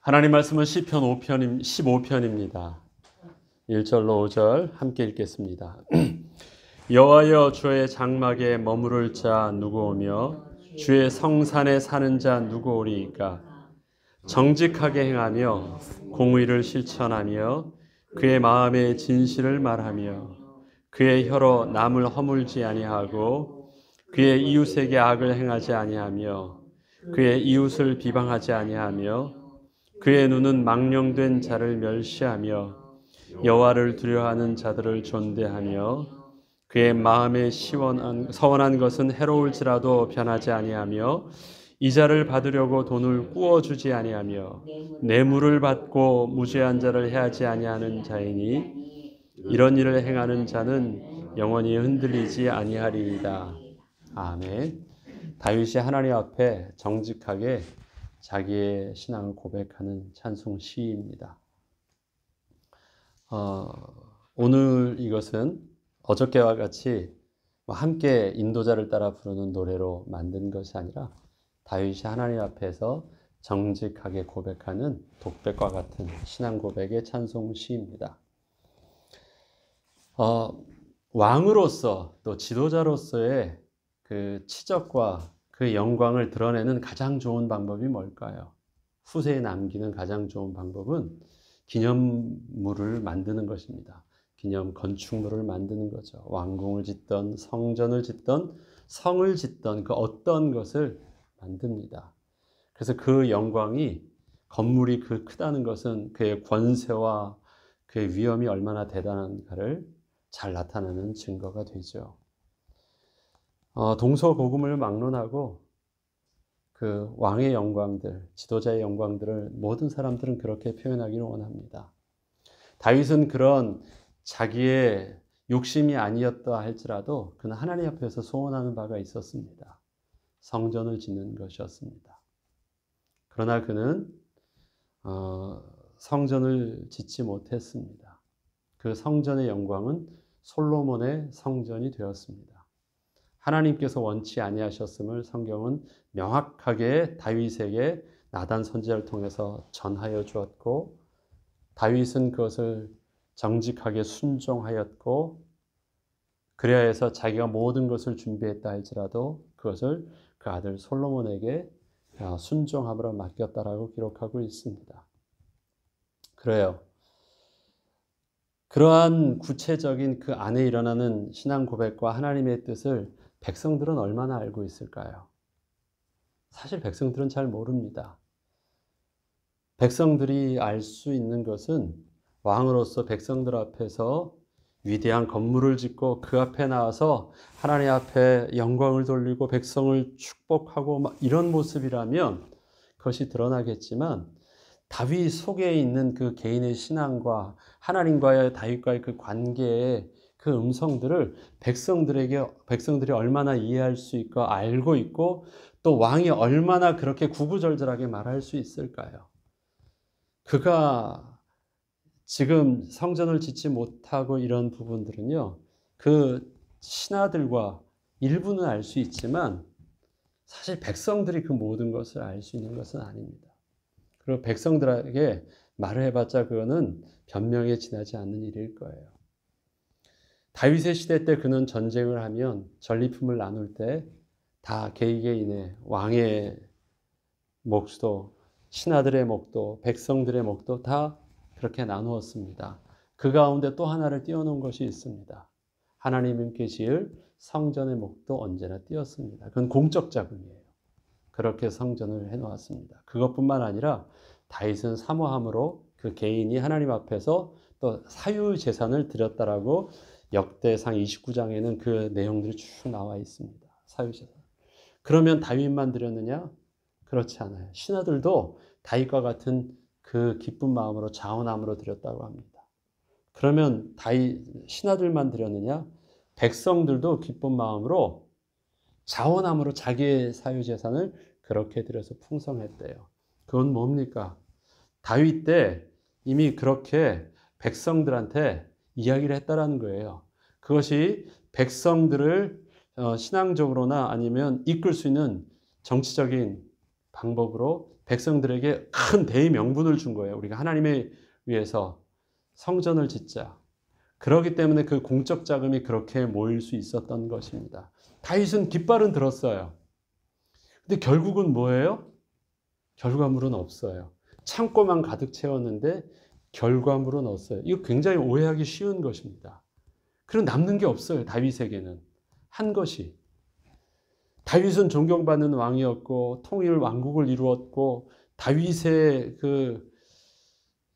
하나님 말씀은 시편 15편입니다. 1절로 5절 함께 읽겠습니다. 여호와여, 주의 장막에 머무를 자 누구 오며 주의 성산에 사는 자 누구 오리이까? 정직하게 행하며 공의를 실천하며 그의 마음에 진실을 말하며 그의 혀로 남을 허물지 아니하고 그의 이웃에게 악을 행하지 아니하며 그의 이웃을 비방하지 아니하며 그의 눈은 망령된 자를 멸시하며 여호와를 두려워하는 자들을 존대하며 그의 마음에 서원한 것은 해로울지라도 변하지 아니하며 이자를 받으려고 돈을 꾸어주지 아니하며 뇌물을 받고 무죄한 자를 해하지 아니하는 자이니 이런 일을 행하는 자는 영원히 흔들리지 아니하리이다. 아멘. 다윗이 하나님 앞에 정직하게 자기의 신앙을 고백하는 찬송 시입니다. 오늘 이것은 어저께와 같이 함께 인도자를 따라 부르는 노래로 만든 것이 아니라 다윗이 하나님 앞에서 정직하게 고백하는 독백과 같은 신앙 고백의 찬송 시입니다. 왕으로서 또 지도자로서의 그 치적과 그 영광을 드러내는 가장 좋은 방법이 뭘까요? 후세에 남기는 가장 좋은 방법은 기념물을 만드는 것입니다. 기념 건축물을 만드는 거죠. 왕궁을 짓던 성전을 짓던 성을 짓던 그 어떤 것을 만듭니다. 그래서 그 영광이 건물이 그 크다는 것은 그의 권세와 그의 위엄이 얼마나 대단한가를 잘 나타내는 증거가 되죠. 동서고금을 막론하고 그 왕의 영광들, 지도자의 영광들을 모든 사람들은 그렇게 표현하기를 원합니다. 다윗은 그런 자기의 욕심이 아니었다 할지라도 그는 하나님 앞에서 소원하는 바가 있었습니다. 성전을 짓는 것이었습니다. 그러나 그는 성전을 짓지 못했습니다. 그 성전의 영광은 솔로몬의 성전이 되었습니다. 하나님께서 원치 아니하셨음을 성경은 명확하게 다윗에게 나단 선지자를 통해서 전하여 주었고, 다윗은 그것을 정직하게 순종하였고, 그래야 해서 자기가 모든 것을 준비했다 할지라도 그것을 그 아들 솔로몬에게 순종함으로 맡겼다라고 기록하고 있습니다. 그래요. 그러한 구체적인 그 안에 일어나는 신앙 고백과 하나님의 뜻을 백성들은 얼마나 알고 있을까요? 사실 백성들은 잘 모릅니다. 백성들이 알 수 있는 것은 왕으로서 백성들 앞에서 위대한 건물을 짓고 그 앞에 나와서 하나님 앞에 영광을 돌리고 백성을 축복하고 막 이런 모습이라면 그것이 드러나겠지만, 다윗 속에 있는 그 개인의 신앙과 하나님과의 다윗과의 그 관계의 그 음성들을 백성들이 얼마나 이해할 수 있고 알고 있고, 또 왕이 얼마나 그렇게 구구절절하게 말할 수 있을까요? 그가 지금 성전을 짓지 못하고 이런 부분들은요, 그 신하들과 일부는 알 수 있지만 사실 백성들이 그 모든 것을 알 수 있는 것은 아닙니다. 그리고 백성들에게 말을 해봤자 그거는 변명에 지나지 않는 일일 거예요. 다윗의 시대 때 그는 전쟁을 하면 전리품을 나눌 때 다 개개인의 왕의 몫도, 신하들의 몫도, 백성들의 몫도 다 그렇게 나누었습니다. 그 가운데 또 하나를 띄워놓은 것이 있습니다. 하나님께 지을 성전의 몫도 언제나 띄었습니다. 그건 공적 자금이에요. 그렇게 성전을 해놓았습니다. 그것뿐만 아니라 다윗은 사모함으로 그 개인이 하나님 앞에서 또 사유 재산을 드렸다라고 역대상 29장에는 그 내용들이 쭉 나와 있습니다. 사유 재산. 그러면 다윗만 드렸느냐? 그렇지 않아요. 신하들도 다윗과 같은 그 기쁜 마음으로 자원함으로 드렸다고 합니다. 그러면 신하들만 드렸느냐? 백성들도 기쁜 마음으로 자원함으로 자기의 사유재산을 그렇게 드려서 풍성했대요. 그건 뭡니까? 다윗 때 이미 그렇게 백성들한테 이야기를 했다라는 거예요. 그것이 백성들을 신앙적으로나 아니면 이끌 수 있는 정치적인 방법으로 백성들에게 큰 대명분을 준 거예요. 우리가 하나님을 위해서 성전을 짓자. 그렇기 때문에 그 공적 자금이 그렇게 모일 수 있었던 것입니다. 다윗은 깃발은 들었어요. 근데 결국은 뭐예요? 결과물은 없어요. 창고만 가득 채웠는데 결과물은 없어요. 이거 굉장히 오해하기 쉬운 것입니다. 그리고 남는 게 없어요. 다윗에게는. 한 것이. 다윗은 존경받는 왕이었고 통일 왕국을 이루었고 다윗의 그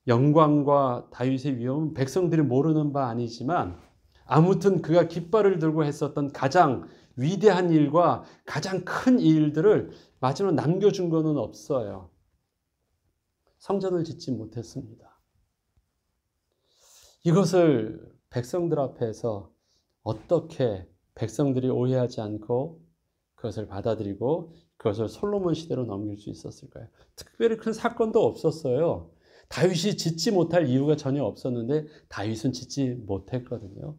영광과 다윗의 위엄은 백성들이 모르는 바 아니지만 아무튼 그가 깃발을 들고 했었던 가장 위대한 일과 가장 큰 일들을 마지막으로 남겨준 것은 없어요. 성전을 짓지 못했습니다. 이것을 백성들 앞에서 어떻게 백성들이 오해하지 않고 그것을 받아들이고 그것을 솔로몬 시대로 넘길 수 있었을까요? 특별히 큰 사건도 없었어요. 다윗이 짓지 못할 이유가 전혀 없었는데 다윗은 짓지 못했거든요.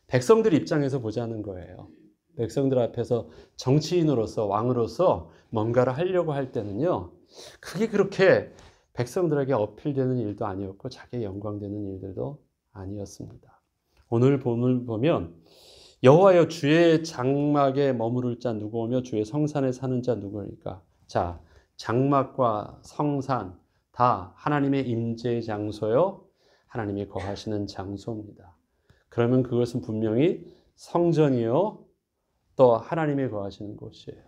백성들 입장에서 보자는 거예요. 백성들 앞에서 정치인으로서 왕으로서 뭔가를 하려고 할 때는요. 그게 그렇게 백성들에게 어필되는 일도 아니었고 자기의 영광되는 일들도 아니었습니다. 오늘 본문을 보면 여호와여 주의 장막에 머무를 자 누구오며 주의 성산에 사는 자 누구니까. 자, 장막과 성산 다 하나님의 임재 장소요. 하나님이 거하시는 장소입니다. 그러면 그것은 분명히 성전이요. 또 하나님이 거하시는 곳이에요.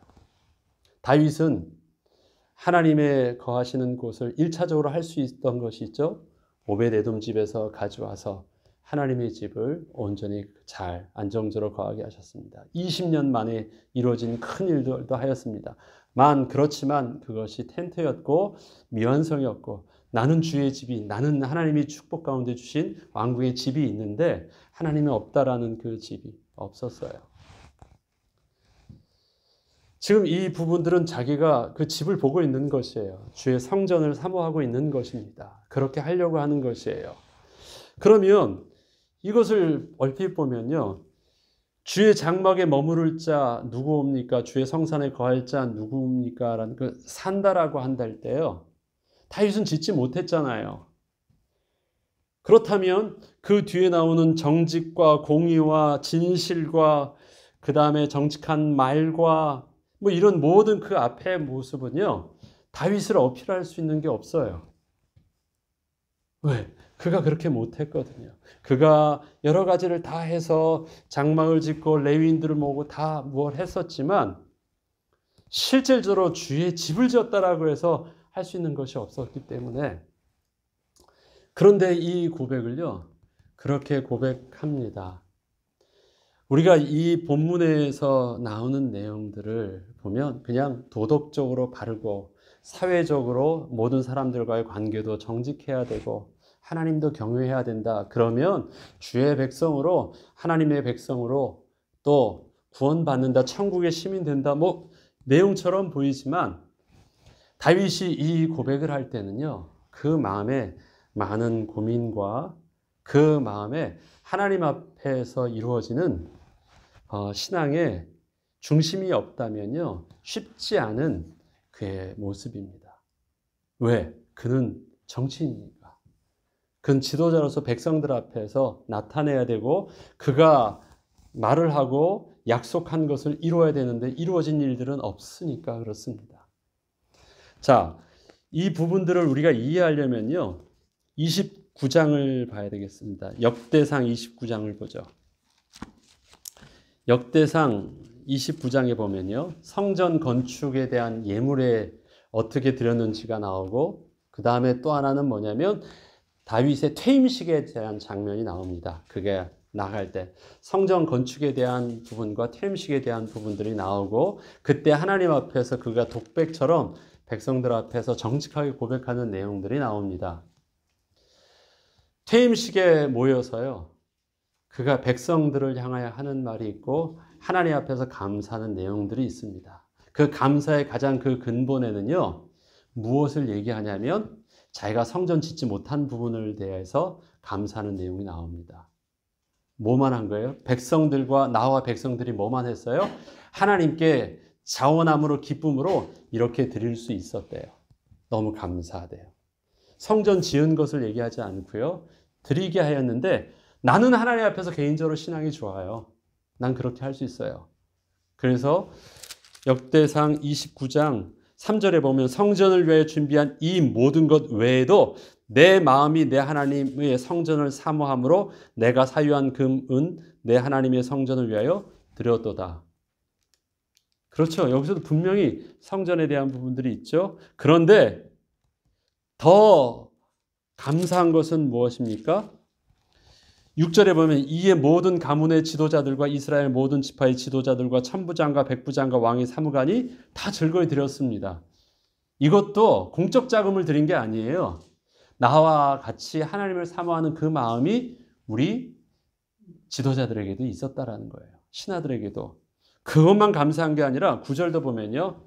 다윗은 하나님의 거하시는 곳을 1차적으로 할 수 있던 것이 있죠. 오벳에돔 집에서 가져와서 하나님의 집을 온전히 잘 안정적으로 거하게 하셨습니다. 20년 만에 이루어진 큰 일들도 하였습니다. 그렇지만 그것이 텐트였고 미완성이었고 나는 주의 집이 나는 하나님이 축복 가운데 주신 왕궁의 집이 있는데 하나님이 없다라는 그 집이 없었어요. 지금 이 부분들은 자기가 그 집을 보고 있는 것이에요. 주의 성전을 사모하고 있는 것입니다. 그렇게 하려고 하는 것이에요. 그러면 이것을 얼핏 보면요. 주의 장막에 머무를 자 누구옵니까? 주의 성산에 거할 자 누구입니까? 라는 그 산다라고 한달 때요. 다윗은 짓지 못했잖아요. 그렇다면 그 뒤에 나오는 정직과 공의와 진실과 그 다음에 정직한 말과 뭐 이런 모든 그 앞의 모습은요. 다윗을 어필할 수 있는 게 없어요. 왜? 그가 그렇게 못했거든요. 그가 여러 가지를 다 해서 장막을 짓고 레위인들을 모으고 다 뭘 했었지만 실질적으로 주의 집을 지었다라고 해서 할 수 있는 것이 없었기 때문에 그런데 이 고백을요. 그렇게 고백합니다. 우리가 이 본문에서 나오는 내용들을 보면 그냥 도덕적으로 바르고 사회적으로 모든 사람들과의 관계도 정직해야 되고 하나님도 경외해야 된다. 그러면 주의 백성으로 하나님의 백성으로 또 구원받는다. 천국의 시민 된다. 뭐 내용처럼 보이지만 다윗이 이 고백을 할 때는요. 그 마음에 많은 고민과 그 마음에 하나님 앞에서 이루어지는 신앙의 중심이 없다면요. 쉽지 않은 그의 모습입니다. 왜? 그는 정치인이니까. 그는 지도자로서 백성들 앞에서 나타내야 되고 그가 말을 하고 약속한 것을 이루어야 되는데 이루어진 일들은 없으니까 그렇습니다. 자, 이 부분들을 우리가 이해하려면요. 29장을 봐야 되겠습니다. 역대상 29장을 보죠. 역대상 29장에 보면요. 성전 건축에 대한 예물에 어떻게 드렸는지가 나오고 그 다음에 또 하나는 뭐냐면 다윗의 퇴임식에 대한 장면이 나옵니다. 그게 나갈 때 성전 건축에 대한 부분과 퇴임식에 대한 부분들이 나오고 그때 하나님 앞에서 그가 독백처럼 백성들 앞에서 정직하게 고백하는 내용들이 나옵니다. 퇴임식에 모여서요. 그가 백성들을 향하여 하는 말이 있고 하나님 앞에서 감사하는 내용들이 있습니다. 그 감사의 가장 그 근본에는요. 무엇을 얘기하냐면 자기가 성전 짓지 못한 부분을 대해서 감사하는 내용이 나옵니다. 뭐만 한 거예요? 백성들과 나와 백성들이 뭐만 했어요? 하나님께 자원함으로 기쁨으로 이렇게 드릴 수 있었대요. 너무 감사하대요. 성전 지은 것을 얘기하지 않고요. 드리게 하였는데 나는 하나님 앞에서 개인적으로 신앙이 좋아요. 난 그렇게 할 수 있어요. 그래서 역대상 29장 3절에 보면 성전을 위해 준비한 이 모든 것 외에도 내 마음이 내 하나님의 성전을 사모함으로 내가 사유한 금은 내 하나님의 성전을 위하여 드렸도다. 그렇죠. 여기서도 분명히 성전에 대한 부분들이 있죠. 그런데 더 감사한 것은 무엇입니까? 6절에 보면 이에 모든 가문의 지도자들과 이스라엘 모든 지파의 지도자들과 천부장과 백부장과 왕의 사무관이 다 즐거이 드렸습니다. 이것도 공적 자금을 드린 게 아니에요. 나와 같이 하나님을 사모하는 그 마음이 우리 지도자들에게도 있었다라는 거예요. 신하들에게도. 그것만 감사한 게 아니라 9절도 보면요.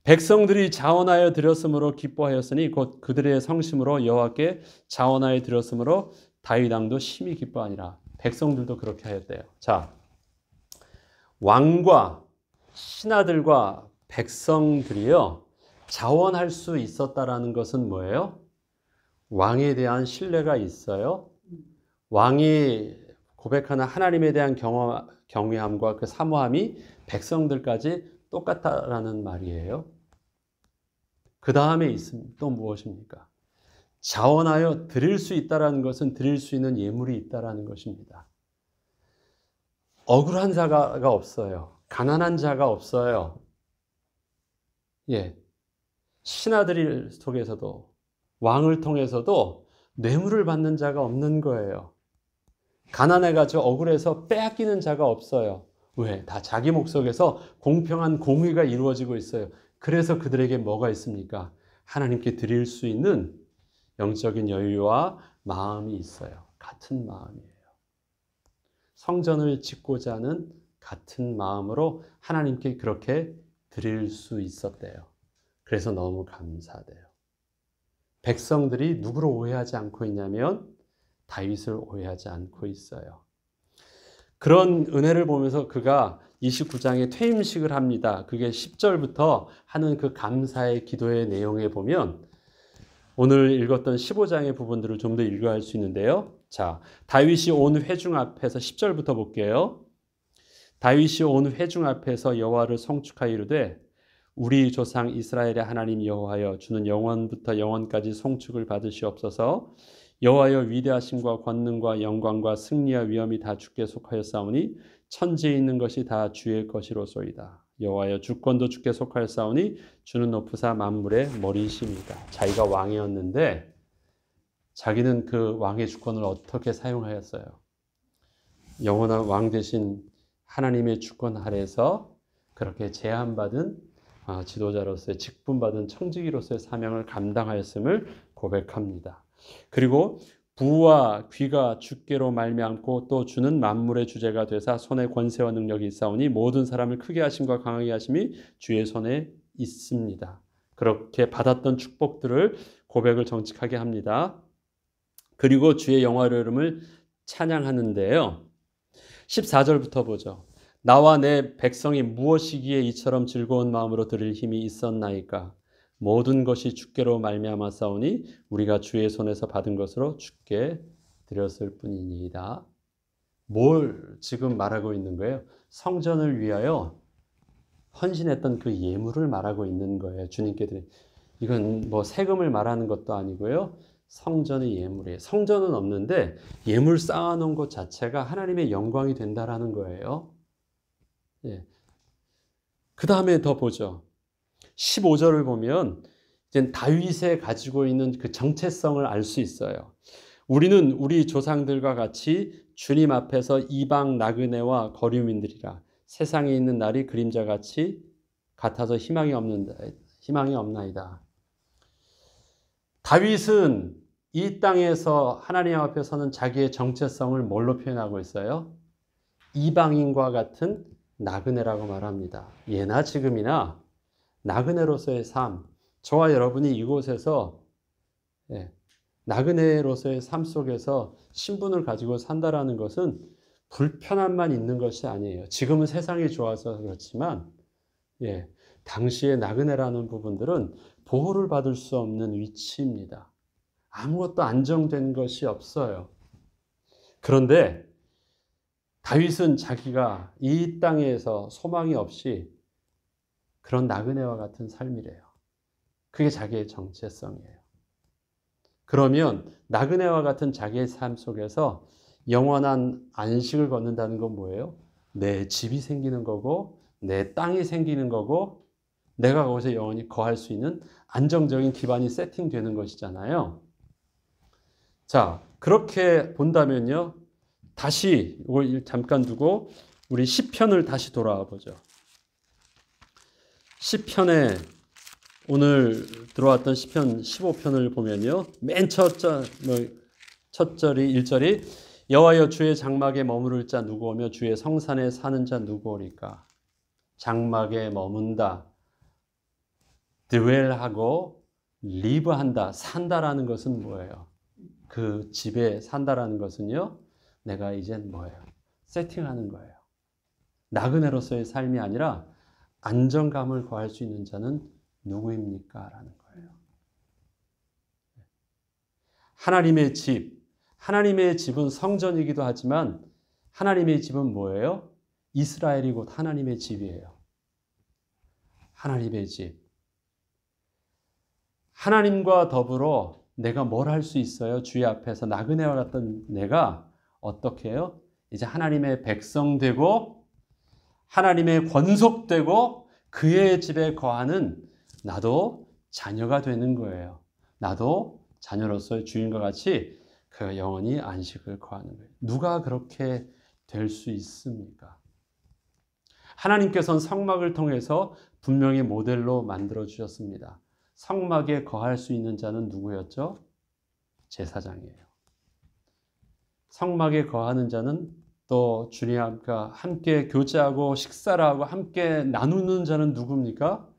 백성들이 자원하여 드렸으므로 기뻐하였으니 곧 그들의 성심으로 여호와께 자원하여 드렸으므로 다윗 왕도 심히 기뻐하니라. 백성들도 그렇게 하였대요. 자, 왕과 신하들과 백성들이요 자원할 수 있었다라는 것은 뭐예요? 왕에 대한 신뢰가 있어요. 왕이 고백하는 하나님에 대한 경외함과 그 사모함이 백성들까지 똑같다라는 말이에요. 그 다음에 있으면 또 무엇입니까? 자원하여 드릴 수 있다라는 것은 드릴 수 있는 예물이 있다라는 것입니다. 억울한 자가 없어요. 가난한 자가 없어요. 예. 신하들 속에서도 왕을 통해서도 뇌물을 받는 자가 없는 거예요. 가난해가지고 억울해서 빼앗기는 자가 없어요. 왜? 다 자기 몫속에서 공평한 공의가 이루어지고 있어요. 그래서 그들에게 뭐가 있습니까? 하나님께 드릴 수 있는 영적인 여유와 마음이 있어요. 같은 마음이에요. 성전을 짓고자 하는 같은 마음으로 하나님께 그렇게 드릴 수 있었대요. 그래서 너무 감사돼요. 백성들이 누구를 오해하지 않고 있냐면 다윗을 오해하지 않고 있어요. 그런 은혜를 보면서 그가 29장에 퇴임식을 합니다. 그게 10절부터 하는 그 감사의 기도의 내용에 보면 오늘 읽었던 15장의 부분들을 좀 더 읽어야 할 수 있는데요. 자, 다윗이 온 회중 앞에서 10절부터 볼게요. 다윗이 온 회중 앞에서 여호와를 송축하여 이르되 우리 조상 이스라엘의 하나님 여호와여 주는 영원부터 영원까지 송축을 받으시옵소서. 여호와여 위대하심과 권능과 영광과 승리와 위엄이 다 주께 속하였사오니 천지에 있는 것이 다 주의 것이로소이다. 여호와여 주권도 주께 속하였사오니 주는 높으사 만물의 머리이십니다. 자기가 왕이었는데 자기는 그 왕의 주권을 어떻게 사용하였어요? 영원한 왕 대신 하나님의 주권 아래에서 그렇게 제한받은 지도자로서의 직분받은 청지기로서의 사명을 감당하였음을 고백합니다. 그리고 부와 귀가 주께로 말미암고 또 주는 만물의 주제가 되사 손에 권세와 능력이 있사오니 모든 사람을 크게 하심과 강하게 하심이 주의 손에 있습니다. 그렇게 받았던 축복들을 고백을 정직하게 합니다. 그리고 주의 영화로운 이름을 찬양하는데요. 14절부터 보죠. 나와 내 백성이 무엇이기에 이처럼 즐거운 마음으로 드릴 힘이 있었나이까? 모든 것이 주께로 말미암았사오니 우리가 주의 손에서 받은 것으로 주께 드렸을 뿐이니이다. 뭘 지금 말하고 있는 거예요? 성전을 위하여 헌신했던 그 예물을 말하고 있는 거예요. 주님께 드린. 이건 뭐 세금을 말하는 것도 아니고요. 성전의 예물이에요. 성전은 없는데 예물 쌓아놓은 것 자체가 하나님의 영광이 된다라는 거예요. 예. 그 다음에 더 보죠. 15절을 보면 이제 다윗에 가지고 있는 그 정체성을 알 수 있어요. 우리는 우리 조상들과 같이 주님 앞에서 이방 나그네와 거류민들이라 세상에 있는 날이 그림자같이 같아서 희망이 없나이다. 다윗은 이 땅에서 하나님 앞에 서는 자기의 정체성을 뭘로 표현하고 있어요? 이방인과 같은 나그네라고 말합니다. 예나 지금이나 나그네로서의 삶, 저와 여러분이 이곳에서 나그네로서의 삶 속에서 신분을 가지고 산다라는 것은 불편함만 있는 것이 아니에요. 지금은 세상이 좋아서 그렇지만 당시에 나그네라는 부분들은 보호를 받을 수 없는 위치입니다. 아무것도 안정된 것이 없어요. 그런데 다윗은 자기가 이 땅에서 소망이 없이 그런 나그네와 같은 삶이래요. 그게 자기의 정체성이에요. 그러면 나그네와 같은 자기의 삶 속에서 영원한 안식을 갖는다는 건 뭐예요? 내 집이 생기는 거고 내 땅이 생기는 거고 내가 거기서 영원히 거할 수 있는 안정적인 기반이 세팅되는 것이잖아요. 자, 그렇게 본다면요. 다시 이걸 잠깐 두고 우리 시편을 다시 돌아와 보죠. 시편에 오늘 들어왔던 시편 15편을 보면요. 맨 첫 절이 1절이 여호와여 주의 장막에 머무를 자 누구오며 주의 성산에 사는 자 누구오리까? 장막에 머문다. dwell하고 live한다. 산다라는 것은 뭐예요? 그 집에 산다라는 것은요. 내가 이젠 뭐예요? 세팅하는 거예요. 나그네로서의 삶이 아니라 안정감을 거할 수 있는 자는 누구입니까? 라는 거예요. 하나님의 집. 하나님의 집은 성전이기도 하지만 하나님의 집은 뭐예요? 이스라엘이 곧 하나님의 집이에요. 하나님의 집. 하나님과 더불어 내가 뭘 할 수 있어요? 주의 앞에서 나그네와 같던 내가 어떻게 해요? 이제 하나님의 백성 되고 하나님의 권속되고 그의 집에 거하는 나도 자녀가 되는 거예요. 나도 자녀로서의 주인과 같이 그 영원히 안식을 거하는 거예요. 누가 그렇게 될 수 있습니까? 하나님께서는 성막을 통해서 분명히 모델로 만들어 주셨습니다. 성막에 거할 수 있는 자는 누구였죠? 제사장이에요. 성막에 거하는 자는 또 주님과 함께 교제하고 식사를 하고 함께 나누는 자는 누굽니까?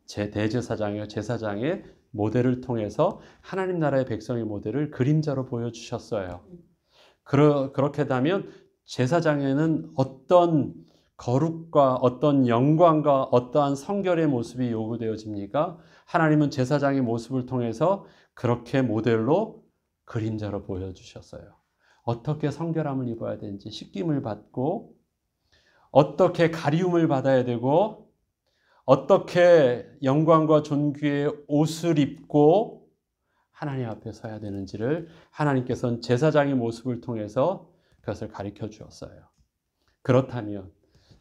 대제사장이에요. 제사장의 모델을 통해서 하나님 나라의 백성의 모델을 그림자로 보여주셨어요. 그렇게 되면 제사장에는 어떤 거룩과 어떤 영광과 어떠한 성결의 모습이 요구되어집니까? 하나님은 제사장의 모습을 통해서 그렇게 모델로 그림자로 보여주셨어요. 어떻게 성결함을 입어야 되는지 씻김을 받고 어떻게 가리움을 받아야 되고 어떻게 영광과 존귀의 옷을 입고 하나님 앞에 서야 되는지를 하나님께서는 제사장의 모습을 통해서 그것을 가르쳐 주었어요. 그렇다면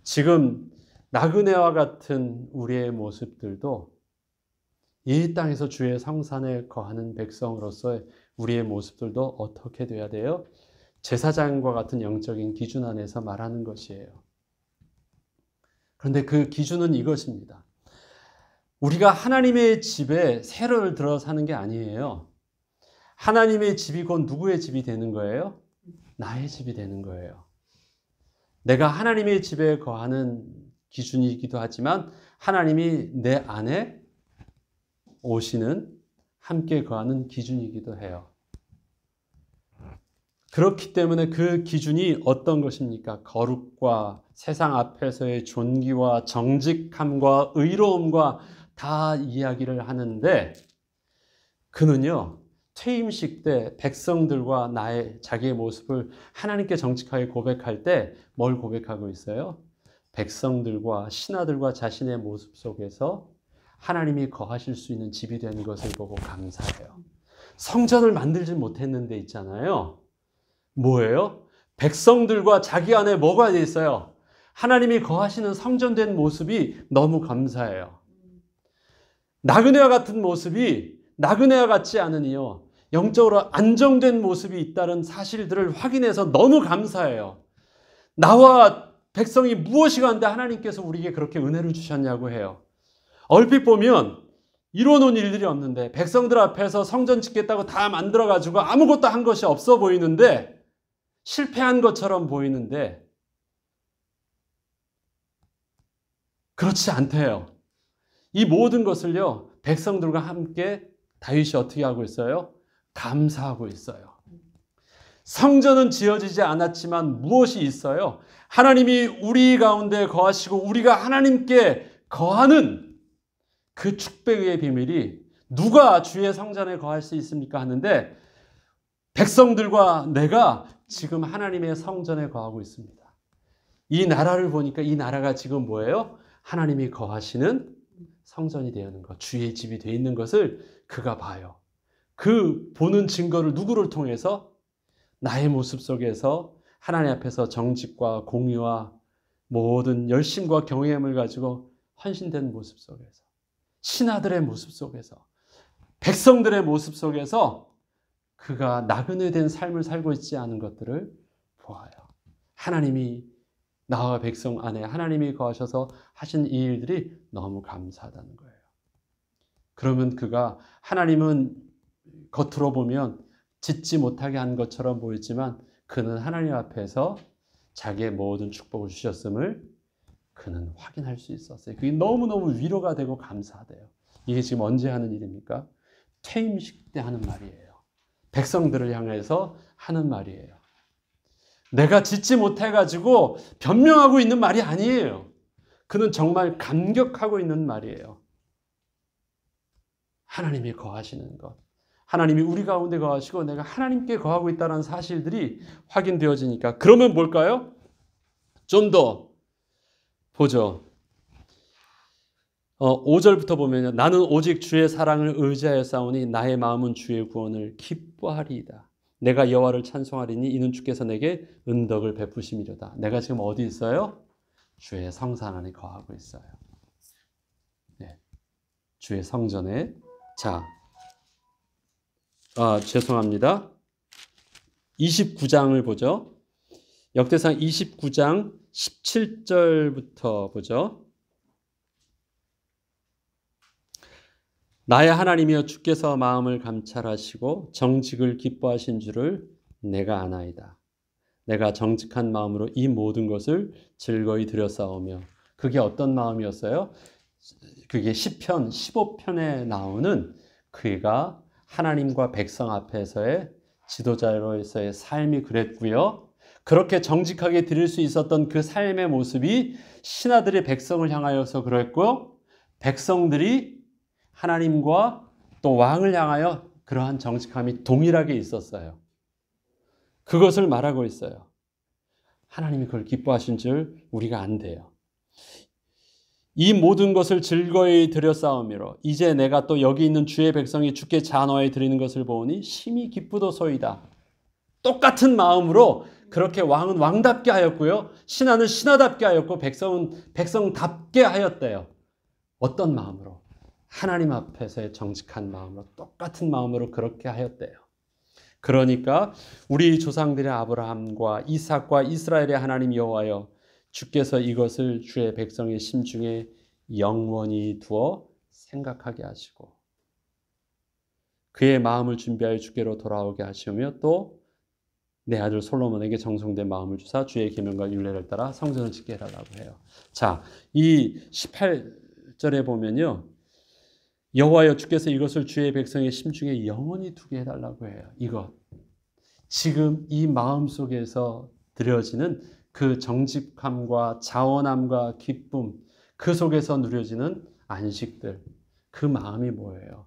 지금 나그네와 같은 우리의 모습들도 이 땅에서 주의 성산에 거하는 백성으로서의 우리의 모습들도 어떻게 돼야 돼요? 제사장과 같은 영적인 기준 안에서 말하는 것이에요. 그런데 그 기준은 이것입니다. 우리가 하나님의 집에 세를 들어 사는 게 아니에요. 하나님의 집이 곧 누구의 집이 되는 거예요? 나의 집이 되는 거예요. 내가 하나님의 집에 거하는 기준이기도 하지만 하나님이 내 안에 오시는 함께 거하는 기준이기도 해요. 그렇기 때문에 그 기준이 어떤 것입니까? 거룩과 세상 앞에서의 존귀와 정직함과 의로움과 다 이야기를 하는데 그는요. 퇴임식 때 백성들과 자기의 모습을 하나님께 정직하게 고백할 때 뭘 고백하고 있어요? 백성들과 신하들과 자신의 모습 속에서 하나님이 거하실 수 있는 집이 된 것을 보고 감사해요. 성전을 만들지 못했는데 있잖아요. 뭐예요? 백성들과 자기 안에 뭐가 돼 있어요? 하나님이 거하시는 성전된 모습이 너무 감사해요. 나그네와 같은 모습이 나그네와 같지 않으니요. 영적으로 안정된 모습이 있다는 사실들을 확인해서 너무 감사해요. 나와 백성이 무엇이 간데 하나님께서 우리에게 그렇게 은혜를 주셨냐고 해요. 얼핏 보면 이뤄놓은 일들이 없는데 백성들 앞에서 성전 짓겠다고 다 만들어가지고 아무것도 한 것이 없어 보이는데 실패한 것처럼 보이는데 그렇지 않대요. 이 모든 것을요. 백성들과 함께 다윗이 어떻게 하고 있어요? 감사하고 있어요. 성전은 지어지지 않았지만 무엇이 있어요? 하나님이 우리 가운데 거하시고 우리가 하나님께 거하는 그 축복의 비밀이 누가 주의 성전에 거할 수 있습니까? 하는데 백성들과 내가 지금 하나님의 성전에 거하고 있습니다. 이 나라를 보니까 이 나라가 지금 뭐예요? 하나님이 거하시는 성전이 되는 것, 주의 집이 되어 있는 것을 그가 봐요. 그 보는 증거를 누구를 통해서? 나의 모습 속에서 하나님 앞에서 정직과 공의와 모든 열심과 경외함을 가지고 헌신된 모습 속에서, 신하들의 모습 속에서, 백성들의 모습 속에서 그가 나그네 된 삶을 살고 있지 않은 것들을 보아요. 하나님이 나와 백성 안에 하나님이 거하셔서 하신 이 일들이 너무 감사하다는 거예요. 그러면 그가 하나님은 겉으로 보면 짓지 못하게 한 것처럼 보이지만 그는 하나님 앞에서 자기의 모든 축복을 주셨음을 그는 확인할 수 있었어요. 그게 너무너무 위로가 되고 감사하대요. 이게 지금 언제 하는 일입니까? 퇴임식 때 하는 말이에요. 백성들을 향해서 하는 말이에요. 내가 짓지 못해가지고 변명하고 있는 말이 아니에요. 그는 정말 감격하고 있는 말이에요. 하나님이 거하시는 것, 하나님이 우리 가운데 거하시고 내가 하나님께 거하고 있다는 사실들이 확인되어지니까, 그러면 뭘까요? 좀 더 보죠. 5절부터 보면 나는 오직 주의 사랑을 의지하여 싸우니 나의 마음은 주의 구원을 기뻐하리이다. 내가 여호와를 찬송하리니 이는 주께서 내게 은덕을 베푸심이로다. 내가 지금 어디 있어요? 주의 성산 안에 거하고 있어요. 네. 주의 성전에. 자, 죄송합니다. 29장을 보죠. 역대상 29장 17절부터 보죠. 나의 하나님이여 주께서 마음을 감찰하시고 정직을 기뻐하신 줄을 내가 아나이다. 내가 정직한 마음으로 이 모든 것을 즐거이 드렸사오며. 그게 어떤 마음이었어요? 그게 시편 15편에 나오는 그가 하나님과 백성 앞에서의 지도자로서의 삶이 그랬고요. 그렇게 정직하게 드릴 수 있었던 그 삶의 모습이 신하들이 백성을 향하여서 그랬고, 백성들이 하나님과 또 왕을 향하여 그러한 정직함이 동일하게 있었어요. 그것을 말하고 있어요. 하나님이 그걸 기뻐하신 줄 우리가 안 돼요. 이 모든 것을 즐거이 드렸사오미로 이제 내가 또 여기 있는 주의 백성이 주께 잔화에 드리는 것을 보니 심히 기쁘도소이다. 똑같은 마음으로 그렇게 왕은 왕답게 하였고요, 신하는 신하답게 하였고, 백성은 백성답게 하였대요. 어떤 마음으로? 하나님 앞에서의 정직한 마음으로, 똑같은 마음으로 그렇게 하였대요. 그러니까 우리 조상들의 아브라함과 이삭과 이스라엘의 하나님 여호와여, 주께서 이것을 주의 백성의 심중에 영원히 두어 생각하게 하시고 그의 마음을 준비하여 주께로 돌아오게 하시며 또 내 아들 솔로몬에게 정성된 마음을 주사 주의 계명과 율례를 따라 성전을 짓게 해달라고 해요. 자, 이 18절에 보면요, 여호와여 주께서 이것을 주의 백성의 심중에 영원히 두게 해달라고 해요. 이것, 지금 이 마음 속에서 드려지는 그 정직함과 자원함과 기쁨, 그 속에서 누려지는 안식들, 그 마음이 뭐예요?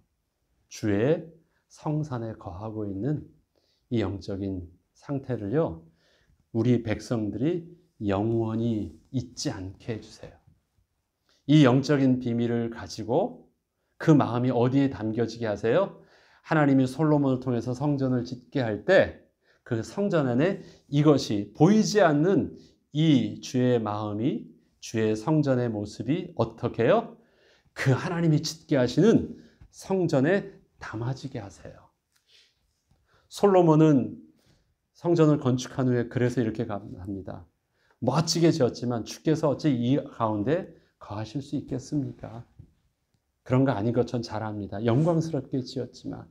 주의 성산에 거하고 있는 이 영적인 상태를요, 우리 백성들이 영원히 잊지 않게 해주세요. 이 영적인 비밀을 가지고 그 마음이 어디에 담겨지게 하세요? 하나님이 솔로몬을 통해서 성전을 짓게 할 때 그 성전 안에 이것이 보이지 않는 이 주의 마음이, 주의 성전의 모습이 어떻게 해요? 그 하나님이 짓게 하시는 성전에 담아지게 하세요. 솔로몬은 성전을 건축한 후에 그래서 이렇게 합니다. 멋지게 지었지만 주께서 어찌 이 가운데 거하실 수 있겠습니까? 그런 거 아닌 것 전 잘 압니다. 영광스럽게 지었지만.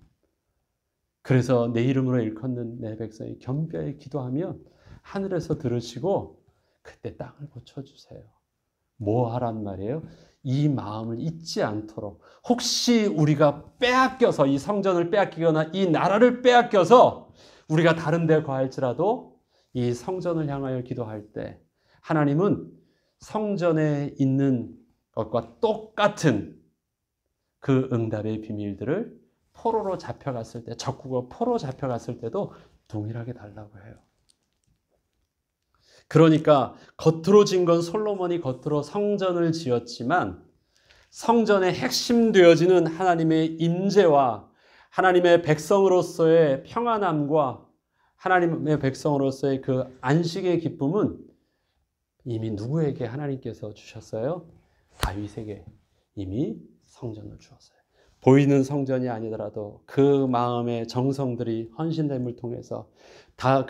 그래서 내 이름으로 일컫는 내 백성이 겸비하게 기도하면 하늘에서 들으시고 그때 땅을 고쳐주세요. 뭐 하란 말이에요? 이 마음을 잊지 않도록, 혹시 우리가 빼앗겨서 이 성전을 빼앗기거나 이 나라를 빼앗겨서 우리가 다른 데 거할지라도 이 성전을 향하여 기도할 때 하나님은 성전에 있는 것과 똑같은 그 응답의 비밀들을 포로로 잡혀갔을 때, 적국어 포로 잡혀갔을 때도 동일하게 달라고 해요. 그러니까 겉으로 진 건 솔로몬이 겉으로 성전을 지었지만 성전의 핵심 되어지는 하나님의 임재와 하나님의 백성으로서의 평안함과 하나님의 백성으로서의 그 안식의 기쁨은 이미 누구에게 하나님께서 주셨어요? 다윗에게 이미 성전을 주었어요. 보이는 성전이 아니더라도 그 마음의 정성들이 헌신됨을 통해서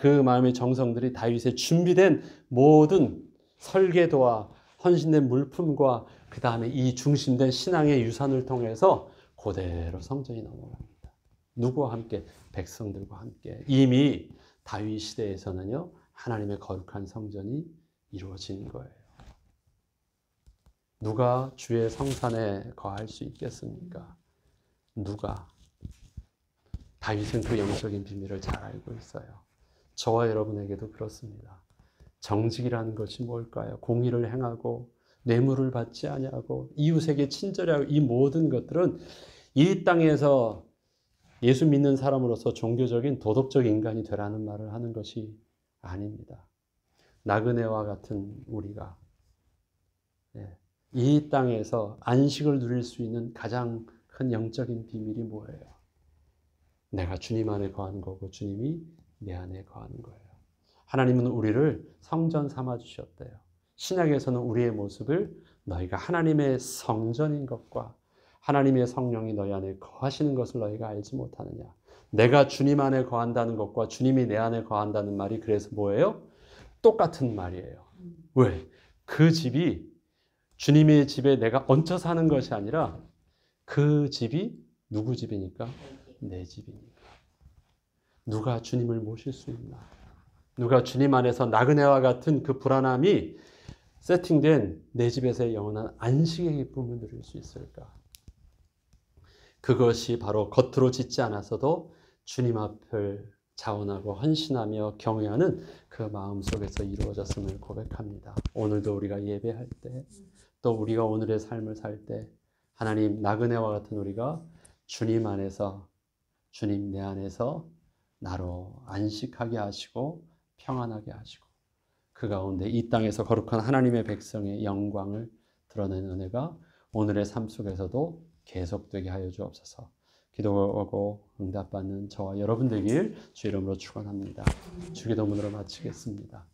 그 마음의 정성들이 다윗의 준비된 모든 설계도와 헌신된 물품과 그 다음에 이 중심된 신앙의 유산을 통해서 그대로 성전이 넘어갑니다. 누구와 함께? 백성들과 함께. 이미 다윗 시대에서는요, 하나님의 거룩한 성전이 이루어진 거예요. 누가 주의 성산에 거할 수 있겠습니까? 누가? 다윗은 그 영적인 비밀을 잘 알고 있어요. 저와 여러분에게도 그렇습니다. 정직이라는 것이 뭘까요? 공의를 행하고 뇌물을 받지 아니하고 이웃에게 친절히 하고 이 모든 것들은 이 땅에서 예수 믿는 사람으로서 종교적인 도덕적 인간이 되라는 말을 하는 것이 아닙니다. 나그네와 같은 우리가 이 땅에서 안식을 누릴 수 있는 가장 큰 영적인 비밀이 뭐예요? 내가 주님 안에 거하는 거고 주님이 내 안에 거하는 거예요. 하나님은 우리를 성전 삼아 주셨대요. 신약에서는 우리의 모습을 너희가 하나님의 성전인 것과 하나님의 성령이 너희 안에 거하시는 것을 너희가 알지 못하느냐. 내가 주님 안에 거한다는 것과 주님이 내 안에 거한다는 말이 그래서 뭐예요? 똑같은 말이에요. 왜? 그 집이 주님의 집에 내가 얹혀 사는 것이 아니라 그 집이 누구 집이니까? 내 집이니까. 누가 주님을 모실 수 있나? 누가 주님 안에서 나그네와 같은 그 불안함이 세팅된 내 집에서의 영원한 안식의 기쁨을 누릴 수 있을까? 그것이 바로 겉으로 짓지 않았어도 주님 앞을 자원하고 헌신하며 경외하는 그 마음 속에서 이루어졌음을 고백합니다. 오늘도 우리가 예배할 때, 또 우리가 오늘의 삶을 살 때 하나님 나그네와 같은 우리가 주님 안에서, 주님 내 안에서 나로 안식하게 하시고 평안하게 하시고 그 가운데 이 땅에서 거룩한 하나님의 백성의 영광을 드러내는 은혜가 오늘의 삶 속에서도 계속되게 하여 주옵소서. 기도하고 응답받는 저와 여러분 되길 주 이름으로 축원합니다. 주기도문으로 마치겠습니다.